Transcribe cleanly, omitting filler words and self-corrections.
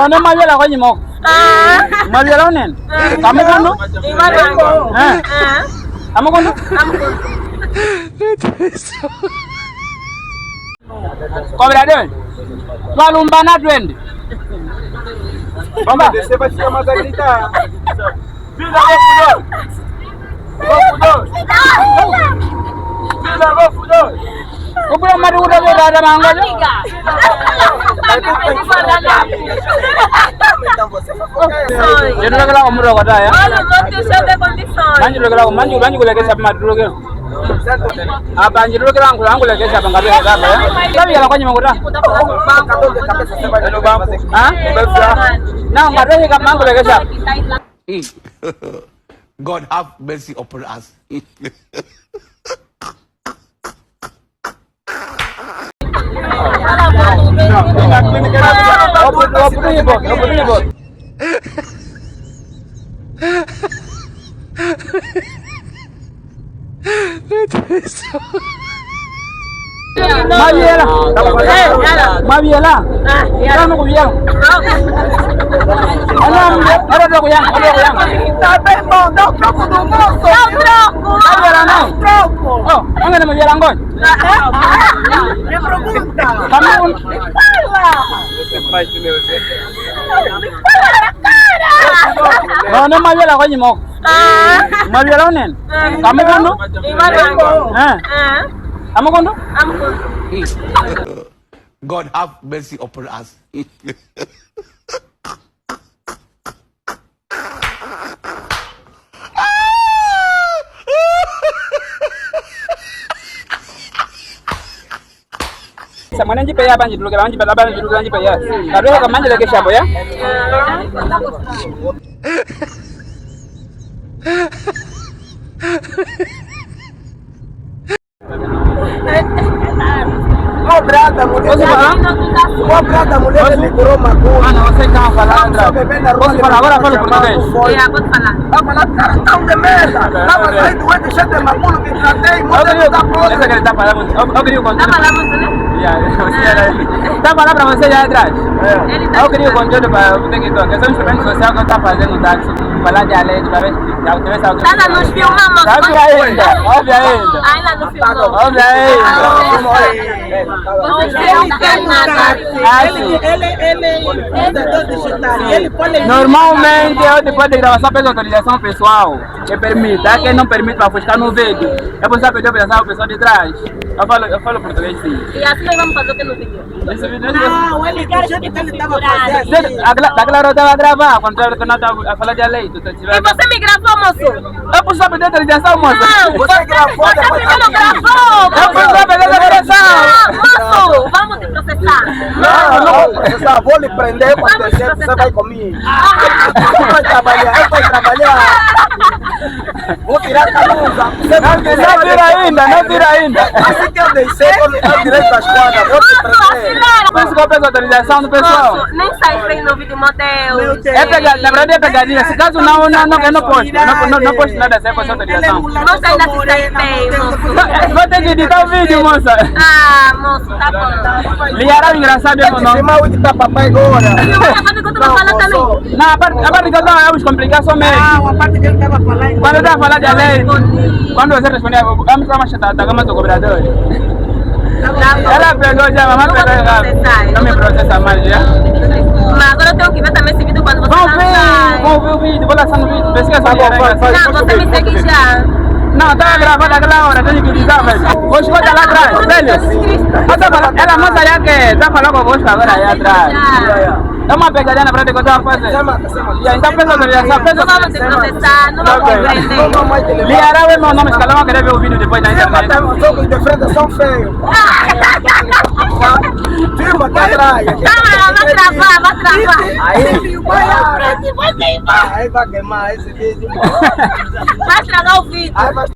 Não mais ela vai mo. Mais ela onen. Kamu kono? Kamu kono? Cobrador. Twalumbana twende. Bamba, você vai se chamar gritar. Vila Gofudor. Vila Gofudor. Kupura mari udah ada mangga. Jadi lagi lah umur kata ya. Manjul lagi lah manjul lagi siapa mati dulu kan? Apa anjir dulu kan aku lagi siapa nggak bisa apa ya? Tapi kalau kau nyamuk udah. Hah? Nah nggak ada sih kamu aku lagi siapa? God have mercy upon us. Mabiela. Mabiela. Kamu kubiang. Ada kuyang. Tá bom, dá o troco do moço. Dá o troco. Mabiela não. Troco. Oh, angkat mabiela ngon. Me pergunta. Kamu Fala. Não mabiela kau nyamuk. Mabiela onen. Kamu kono? Kamu kono? God have mercy upon us. Sama nanti payah banjir dulu kan, banjir balaban dulu kan payah. Kalau kamu manjil lagi siapa ya? Cobrada, mulher liberou macumba. Ah, não, você tá falando. Posso falar agora? Fala português. Pode falar. Vai falar, cara, tão de merda. Tava saindo doente, cheio de macumba, que tratei, mulher da prova. Essa que ele tá falando. Eu queria contar. Tá falando, né? Tá falando pra você já atrás. Eu queria o conteúdo para o TikTok. É só um instrumento social que eu estou fazendo no táxi. Falar de além, para ver se alguém... Tá nos filmando. Óbvio ainda. Ainda não filmou. Óbvio ainda. Normalmente eu depois de gravação peço autorização pessoal que permite, quem não permite para buscar no vídeo. Eu preciso pedir autorização ao pessoal de trás. Eu falo português sim. E assim nós vamos fazer o que no vídeo? Não, ele quer que ele estava fazendo. Daquela hora eu estava a gravar, quando eu estava a falar de lei. E você me gravou, moço? Eu preciso pedir autorização, moça. Você gravou, Você primeiro gravou, Eu preciso pedir autorização. moço, vamos te processar. Não, eu vou lhe prender quando você vai comigo. Eu vou trabalhar. Vou tirar a camisa. Não tira ainda. Assim que eu descer, eu direito às quadras, vou te prender. Por isso que eu peço autorização do pessoal. Moço, nem sai bem no vídeo modelo. É pegadinha, na verdade é pegadinha. Se caso não, eu não posto. Não posto nada sem essa autorização. Moço, ainda se sai bem, moço. Vou ter que editar o vídeo, moça. Ah, moço, tá bom. Ligaram engraçado, meu Se nome. mal de papai agora. E a parte que eu tô falando também. Não, a parte que eu estava a complicar somente. A parte que ele estava falando. Quando eu estava falando de lei, quando você respondia, eu me estava chateada, mas o cobrador. Ela pegou já, mamãe pegou já. Não me processa mais já. Mas agora eu tenho que ver também esse vídeo quando você lançar. Vamos ver o vídeo, vou lançar no vídeo. Pesquisa só. Não, você me segue já. Não, estava gravando aquela hora, tenho que editar, velho. Vou escutar lá atrás, velho. Ela moça já que está falando convosco agora aí atrás. É uma pegadinha na verdade que eu estava fazendo. Então pensa autorização, Não vamos te processar, não vamos te prender. Ligará o meu nome, escalão, vai querer ver o vídeo depois na internet. Os jogos de frente são feios. Filma aqui atrás. Vai travar. Aí vai queimar esse vídeo. Vai estragar o vídeo. Aí vai